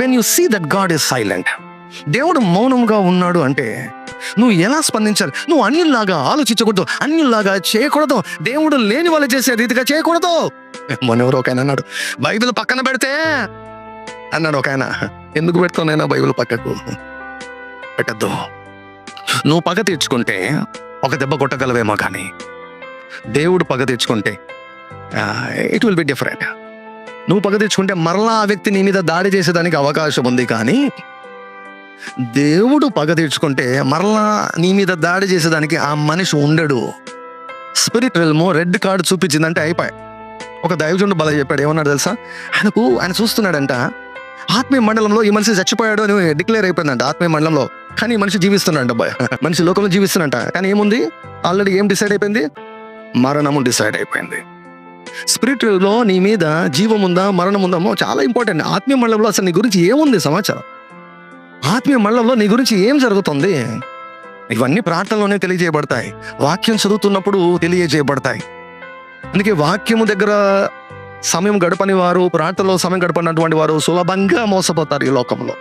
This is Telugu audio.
When you see that God is silent, దేవుడు మౌనంగా ఉన్నాడు అంటే నువ్వు ఎలా స్పందించాలి? నువ్వు అన్యుల్లాగా ఆలోచించకూడదు, అన్యుల్లాగా చేయకూడదు, దేవుడు లేని వాళ్ళు చేసే రీతిగా చేయకూడదు. మొన్నెవరు ఒక ఆయన అన్నాడు, బైబిల్ పక్కన పెడితే అన్నాడు ఒక ఆయన. ఎందుకు పెడతానైనా బైబిల్ పక్కకు పెట్టద్దు. నువ్వు పగ తీర్చుకుంటే ఒక దెబ్బ కొట్టగలవేమో, కానీ దేవుడు పగ తీర్చుకుంటే ఇట్ విల్ బి డిఫరెంట్. నువ్వు పగ తీర్చుకుంటే మరలా ఆ వ్యక్తి నీ మీద దాడి చేసేదానికి అవకాశం ఉంది, కానీ దేవుడు పగ తీర్చుకుంటే మరలా నీ మీద దాడి చేసేదానికి ఆ మనిషి ఉండడు. స్పిరిట్ రెల్మ్ రెడ్ కార్డు చూపించిందంటే అయిపోయి. ఒక దైవజనుడు బల చెప్పాడు, ఏమన్నాడు తెలుసా? ఆయన చూస్తున్నాడంట, ఆత్మీయ మండలంలో ఈ మనిషి చచ్చిపోయాడు అని డిక్లేర్ అయిపోయిందంట ఆత్మీయ మండలంలో, కానీ ఈ మనిషి జీవిస్తున్నాడంట. మనిషి లోకంలో జీవిస్తున్నట్ట, కానీ ఏముంది? ఆల్రెడీ ఏం డిసైడ్ అయిపోయింది? మరణము డిసైడ్ అయిపోయింది. స్పిరిచువల్లో నీ మీద జీవం ఉందా మరణం ఉందామో చాలా ఇంపార్టెంట్. ఆత్మీయ మండలంలో అసలు నీ గురించి ఏముంది సమాచారం? ఆత్మీయ మండలంలో నీ గురించి ఏం జరుగుతుంది? ఇవన్నీ ప్రార్థనలోనే తెలియజేయబడతాయి, వాక్యం చదువుతున్నప్పుడు తెలియజేయబడతాయి. అందుకే వాక్యము దగ్గర సమయం గడపని వారు, ప్రార్థనలో సమయం గడపనటువంటి వారు సులభంగా మోసపోతారు ఈ లోకంలో.